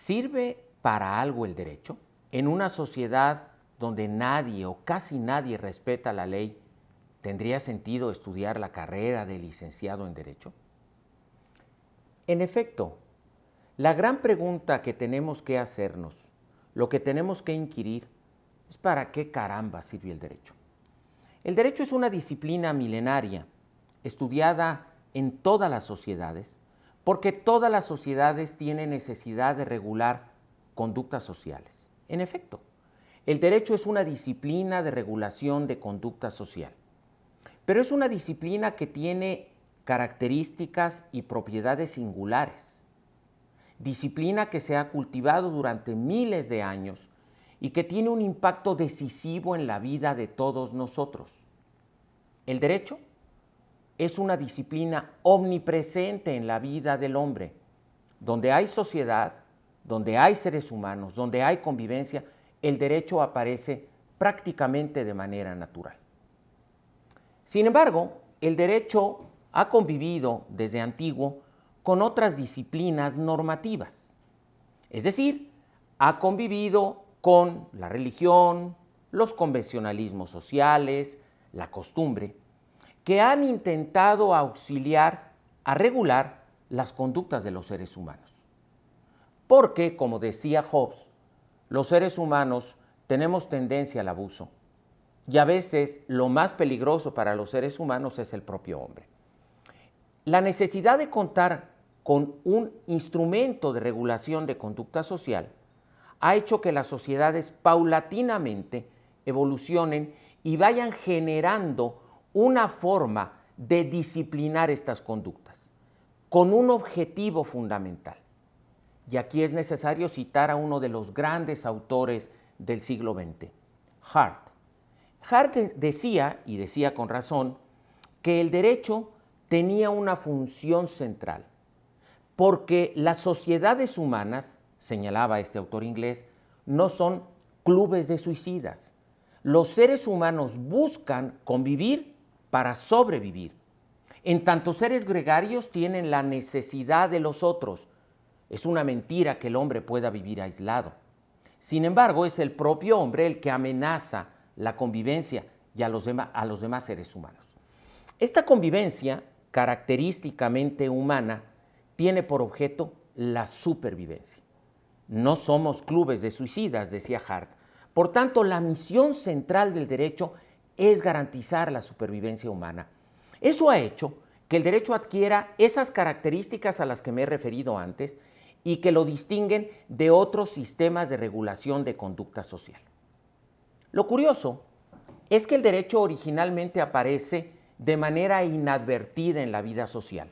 ¿Sirve para algo el derecho? En una sociedad donde nadie o casi nadie respeta la ley, ¿tendría sentido estudiar la carrera de licenciado en Derecho? En efecto, la gran pregunta que tenemos que hacernos, lo que tenemos que inquirir, es ¿para qué caramba sirve el derecho? El derecho es una disciplina milenaria, estudiada en todas las sociedades, porque todas las sociedades tienen necesidad de regular conductas sociales. En efecto, el derecho es una disciplina de regulación de conducta social, pero es una disciplina que tiene características y propiedades singulares. Disciplina que se ha cultivado durante miles de años y que tiene un impacto decisivo en la vida de todos nosotros. El derecho es una disciplina omnipresente en la vida del hombre. Donde hay sociedad, donde hay seres humanos, donde hay convivencia, el derecho aparece prácticamente de manera natural. Sin embargo, el derecho ha convivido desde antiguo con otras disciplinas normativas. Es decir, ha convivido con la religión, los convencionalismos sociales, la costumbre, que han intentado auxiliar a regular las conductas de los seres humanos. Porque, como decía Hobbes, los seres humanos tenemos tendencia al abuso y a veces lo más peligroso para los seres humanos es el propio hombre. La necesidad de contar con un instrumento de regulación de conducta social ha hecho que las sociedades paulatinamente evolucionen y vayan generando una forma de disciplinar estas conductas, con un objetivo fundamental. Y aquí es necesario citar a uno de los grandes autores del siglo XX, Hart. Hart decía, y decía con razón, que el derecho tenía una función central, porque las sociedades humanas, señalaba este autor inglés, no son clubes de suicidas. Los seres humanos buscan convivir para sobrevivir. En tanto, seres gregarios tienen la necesidad de los otros. Es una mentira que el hombre pueda vivir aislado. Sin embargo, es el propio hombre el que amenaza la convivencia y a los demás seres humanos. Esta convivencia, característicamente humana, tiene por objeto la supervivencia. No somos clubes de suicidas, decía Hart. Por tanto, la misión central del derecho es garantizar la supervivencia humana. Eso ha hecho que el derecho adquiera esas características a las que me he referido antes y que lo distinguen de otros sistemas de regulación de conducta social. Lo curioso es que el derecho originalmente aparece de manera inadvertida en la vida social.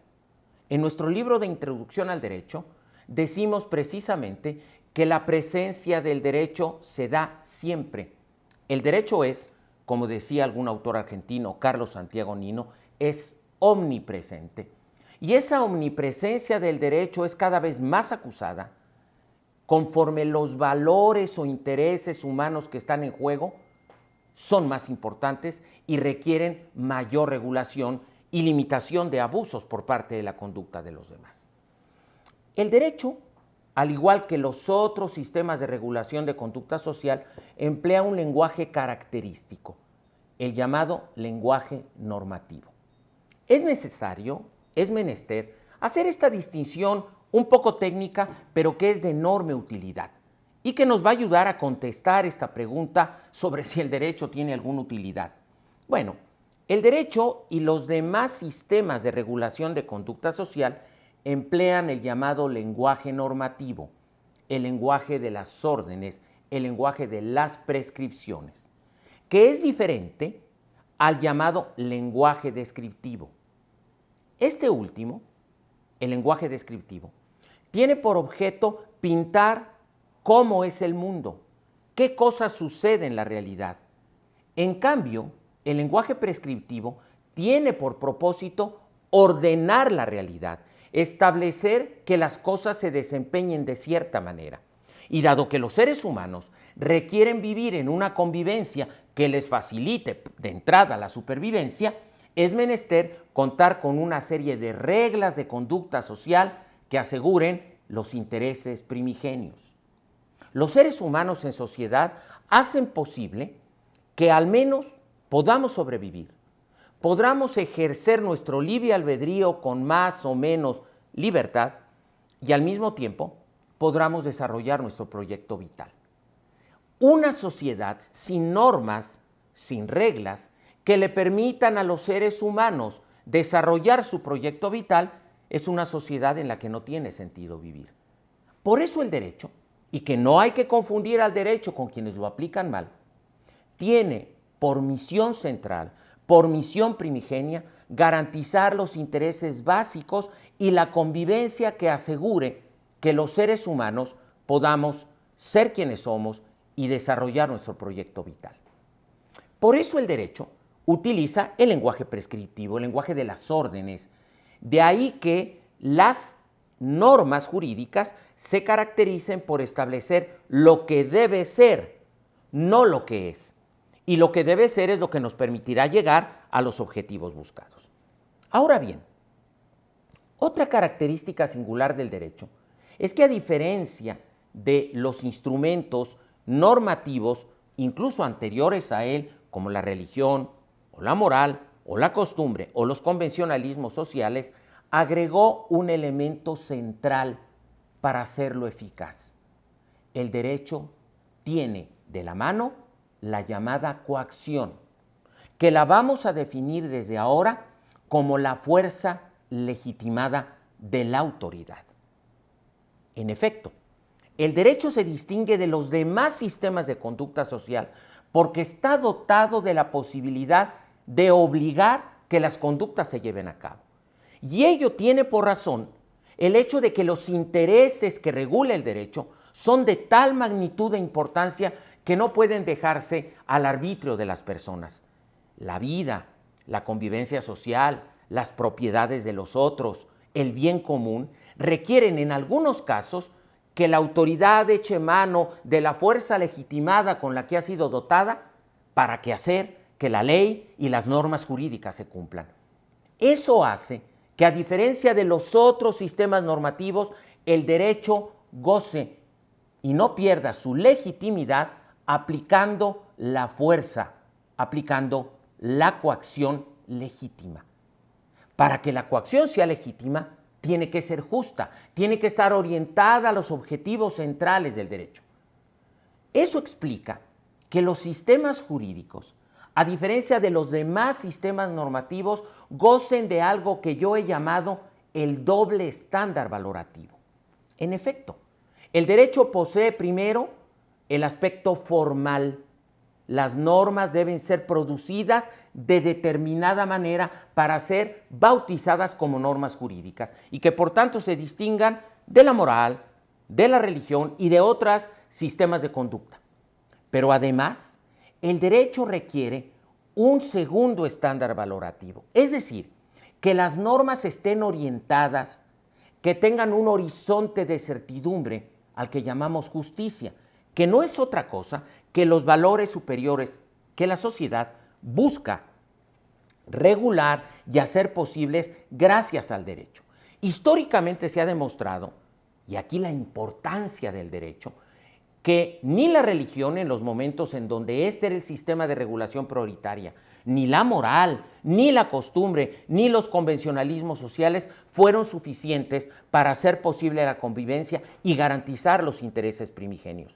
En nuestro libro de Introducción al Derecho decimos precisamente que la presencia del derecho se da siempre. El derecho es, como decía algún autor argentino, Carlos Santiago Nino, es omnipresente. Y esa omnipresencia del derecho es cada vez más acusada conforme los valores o intereses humanos que están en juego son más importantes y requieren mayor regulación y limitación de abusos por parte de la conducta de los demás. El derecho, al igual que los otros sistemas de regulación de conducta social, emplea un lenguaje característico, el llamado lenguaje normativo. Es necesario, es menester, hacer esta distinción un poco técnica, pero que es de enorme utilidad y que nos va a ayudar a contestar esta pregunta sobre si el derecho tiene alguna utilidad. Bueno, el derecho y los demás sistemas de regulación de conducta social emplean el llamado lenguaje normativo, el lenguaje de las órdenes, el lenguaje de las prescripciones, que es diferente al llamado lenguaje descriptivo. Este último, el lenguaje descriptivo, tiene por objeto pintar cómo es el mundo, qué cosas suceden en la realidad. En cambio, el lenguaje prescriptivo tiene por propósito ordenar la realidad, establecer que las cosas se desempeñen de cierta manera. Y dado que los seres humanos requieren vivir en una convivencia que les facilite de entrada la supervivencia, es menester contar con una serie de reglas de conducta social que aseguren los intereses primigenios. Los seres humanos en sociedad hacen posible que al menos podamos sobrevivir, podamos ejercer nuestro libre albedrío con más o menos libertad y al mismo tiempo podamos desarrollar nuestro proyecto vital. Una sociedad sin normas, sin reglas, que le permitan a los seres humanos desarrollar su proyecto vital, es una sociedad en la que no tiene sentido vivir. Por eso el derecho, y que no hay que confundir al derecho con quienes lo aplican mal, tiene por misión central, por misión primigenia, garantizar los intereses básicos y la convivencia que asegure que los seres humanos podamos ser quienes somos y desarrollar nuestro proyecto vital. Por eso el derecho utiliza el lenguaje prescriptivo, el lenguaje de las órdenes. De ahí que las normas jurídicas se caractericen por establecer lo que debe ser, no lo que es. Y lo que debe ser es lo que nos permitirá llegar a los objetivos buscados. Ahora bien, otra característica singular del derecho es que a diferencia de los instrumentos normativos, incluso anteriores a él, como la religión, o la moral, o la costumbre, o los convencionalismos sociales, agregó un elemento central para hacerlo eficaz. El derecho tiene de la mano la llamada coacción, que la vamos a definir desde ahora como la fuerza legitimada de la autoridad. En efecto, el derecho se distingue de los demás sistemas de conducta social porque está dotado de la posibilidad de obligar que las conductas se lleven a cabo. Y ello tiene por razón el hecho de que los intereses que regula el derecho son de tal magnitud e importancia que no pueden dejarse al arbitrio de las personas. La vida, la convivencia social, las propiedades de los otros, el bien común, requieren en algunos casos que la autoridad eche mano de la fuerza legitimada con la que ha sido dotada para hacer que la ley y las normas jurídicas se cumplan. Eso hace que, a diferencia de los otros sistemas normativos, el derecho goce y no pierda su legitimidad aplicando la fuerza, aplicando la coacción legítima. Para que la coacción sea legítima, tiene que ser justa, tiene que estar orientada a los objetivos centrales del derecho. Eso explica que los sistemas jurídicos, a diferencia de los demás sistemas normativos, gocen de algo que yo he llamado el doble estándar valorativo. En efecto, el derecho posee primero el aspecto formal. Las normas deben ser producidas de determinada manera para ser bautizadas como normas jurídicas y que por tanto se distingan de la moral, de la religión y de otros sistemas de conducta. Pero además, el derecho requiere un segundo estándar valorativo, es decir, que las normas estén orientadas, que tengan un horizonte de certidumbre al que llamamos justicia, que no es otra cosa que los valores superiores que la sociedad busca regular y hacer posibles gracias al derecho. Históricamente se ha demostrado, y aquí la importancia del derecho, que ni la religión en los momentos en donde este era el sistema de regulación prioritaria, ni la moral, ni la costumbre, ni los convencionalismos sociales fueron suficientes para hacer posible la convivencia y garantizar los intereses primigenios.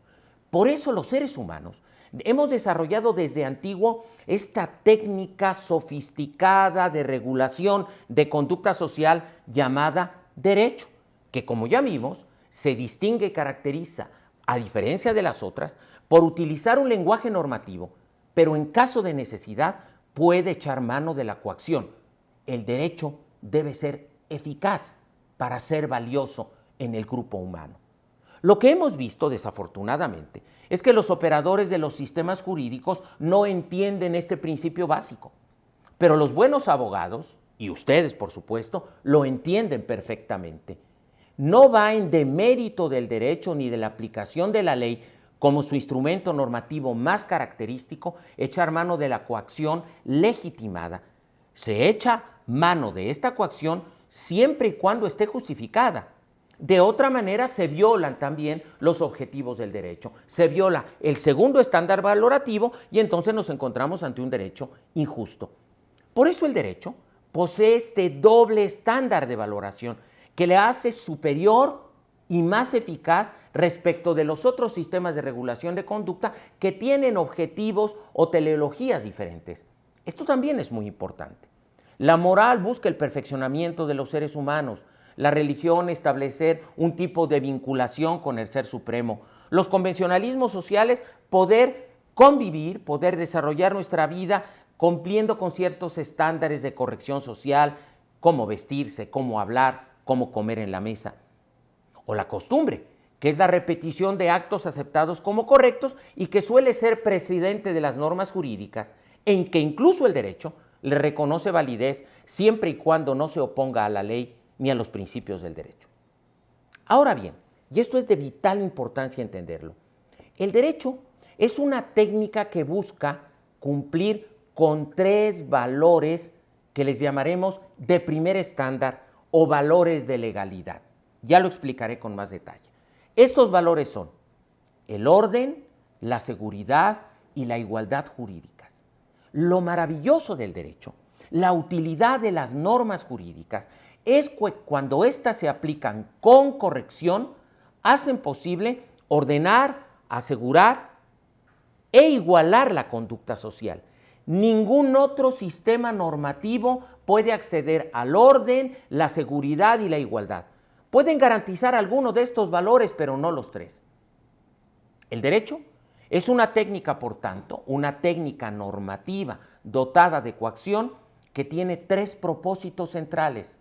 Por eso los seres humanos hemos desarrollado desde antiguo esta técnica sofisticada de regulación de conducta social llamada derecho, que, como ya vimos, se distingue y caracteriza, a diferencia de las otras, por utilizar un lenguaje normativo, pero en caso de necesidad puede echar mano de la coacción. El derecho debe ser eficaz para ser valioso en el grupo humano. Lo que hemos visto, desafortunadamente, es que los operadores de los sistemas jurídicos no entienden este principio básico. Pero los buenos abogados, y ustedes por supuesto, lo entienden perfectamente. No va en demérito del derecho ni de la aplicación de la ley como su instrumento normativo más característico, echar mano de la coacción legitimada. Se echa mano de esta coacción siempre y cuando esté justificada. De otra manera, se violan también los objetivos del derecho. Se viola el segundo estándar valorativo y entonces nos encontramos ante un derecho injusto. Por eso el derecho posee este doble estándar de valoración que le hace superior y más eficaz respecto de los otros sistemas de regulación de conducta que tienen objetivos o teleologías diferentes. Esto también es muy importante. La moral busca el perfeccionamiento de los seres humanos, la religión establecer un tipo de vinculación con el Ser Supremo, los convencionalismos sociales poder convivir, poder desarrollar nuestra vida cumpliendo con ciertos estándares de corrección social, cómo vestirse, cómo hablar, cómo comer en la mesa. O la costumbre, que es la repetición de actos aceptados como correctos y que suele ser precedente de las normas jurídicas, en que incluso el derecho le reconoce validez siempre y cuando no se oponga a la ley ni a los principios del derecho. Ahora bien, y esto es de vital importancia entenderlo, el derecho es una técnica que busca cumplir con 3 valores que les llamaremos de primer estándar o valores de legalidad. Ya lo explicaré con más detalle. Estos valores son el orden, la seguridad y la igualdad jurídicas. Lo maravilloso del derecho, la utilidad de las normas jurídicas, es que cuando éstas se aplican con corrección, hacen posible ordenar, asegurar e igualar la conducta social. Ningún otro sistema normativo puede acceder al orden, la seguridad y la igualdad. Pueden garantizar algunos de estos valores, pero no los 3. El derecho es una técnica, por tanto, una técnica normativa dotada de coacción que tiene 3 propósitos centrales.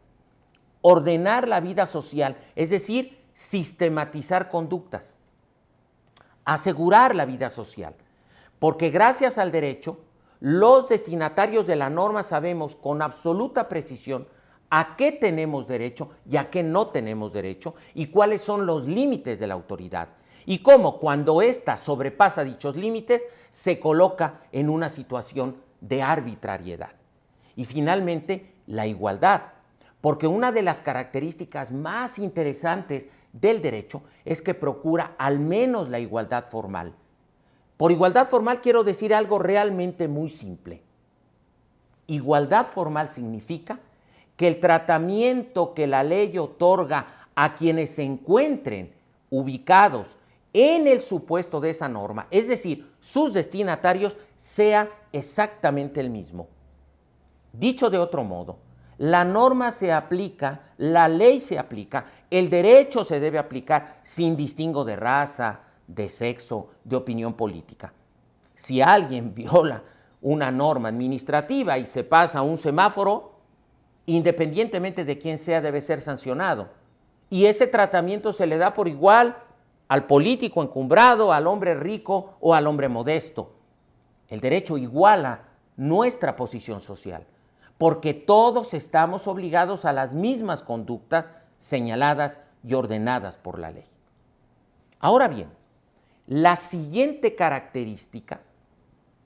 Ordenar la vida social, es decir, sistematizar conductas. Asegurar la vida social, porque gracias al derecho, los destinatarios de la norma sabemos con absoluta precisión a qué tenemos derecho y a qué no tenemos derecho y cuáles son los límites de la autoridad y cómo cuando ésta sobrepasa dichos límites se coloca en una situación de arbitrariedad. Y finalmente, la igualdad, porque una de las características más interesantes del derecho es que procura al menos la igualdad formal. Por igualdad formal quiero decir algo realmente muy simple. Igualdad formal significa que el tratamiento que la ley otorga a quienes se encuentren ubicados en el supuesto de esa norma, es decir, sus destinatarios, sea exactamente el mismo. Dicho de otro modo, la norma se aplica, la ley se aplica, el derecho se debe aplicar sin distingo de raza, de sexo, de opinión política. Si alguien viola una norma administrativa y se pasa un semáforo, independientemente de quién sea, debe ser sancionado. Y ese tratamiento se le da por igual al político encumbrado, al hombre rico o al hombre modesto. El derecho iguala nuestra posición social, porque todos estamos obligados a las mismas conductas señaladas y ordenadas por la ley. Ahora bien, la siguiente característica,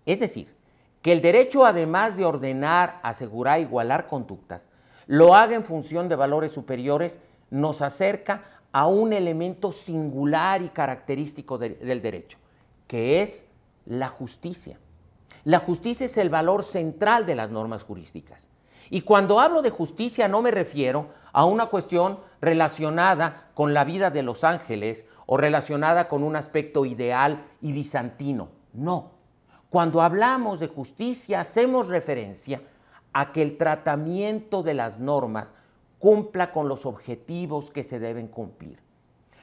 es decir, que el derecho, además de ordenar, asegurar, igualar conductas, lo haga en función de valores superiores, nos acerca a un elemento singular y característico del derecho, que es la justicia. La justicia es el valor central de las normas jurídicas. Y cuando hablo de justicia no me refiero a una cuestión relacionada con la vida de los ángeles o relacionada con un aspecto ideal y bizantino. No. Cuando hablamos de justicia hacemos referencia a que el tratamiento de las normas cumpla con los objetivos que se deben cumplir.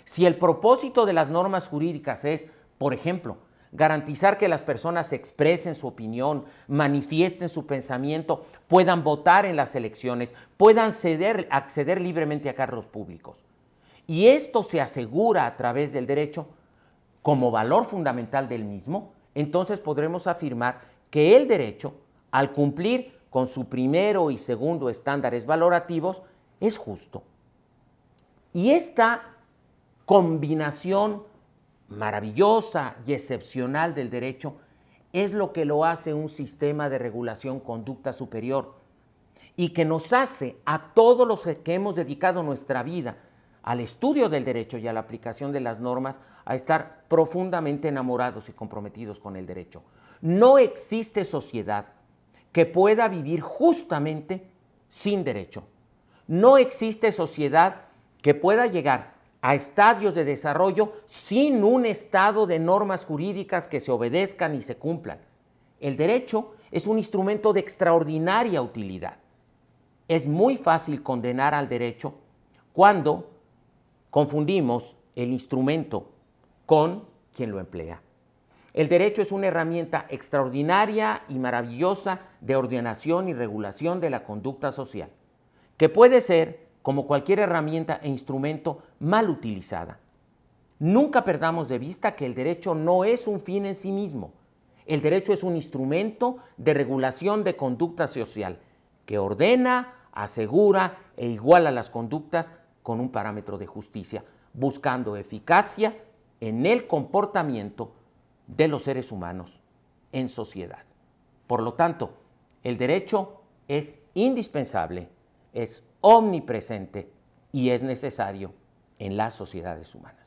Si el propósito de las normas jurídicas es, por ejemplo, garantizar que las personas expresen su opinión, manifiesten su pensamiento, puedan votar en las elecciones, puedan acceder libremente a cargos públicos. Y esto se asegura a través del derecho como valor fundamental del mismo, entonces podremos afirmar que el derecho, al cumplir con su primero y segundo estándares valorativos, es justo. Y esta combinación maravillosa y excepcional del derecho es lo que lo hace un sistema de regulación conducta superior y que nos hace a todos los que hemos dedicado nuestra vida al estudio del derecho y a la aplicación de las normas, a estar profundamente enamorados y comprometidos con el derecho. No existe sociedad que pueda vivir justamente sin derecho. No existe sociedad que pueda llegar a estadios de desarrollo sin un estado de normas jurídicas que se obedezcan y se cumplan. El derecho es un instrumento de extraordinaria utilidad. Es muy fácil condenar al derecho cuando confundimos el instrumento con quien lo emplea. El derecho es una herramienta extraordinaria y maravillosa de ordenación y regulación de la conducta social, que puede ser, como cualquier herramienta e instrumento, mal utilizada. Nunca perdamos de vista que el derecho no es un fin en sí mismo. El derecho es un instrumento de regulación de conducta social que ordena, asegura e iguala las conductas con un parámetro de justicia, buscando eficacia en el comportamiento de los seres humanos en sociedad. Por lo tanto, el derecho es indispensable, es omnipresente y es necesario en las sociedades humanas.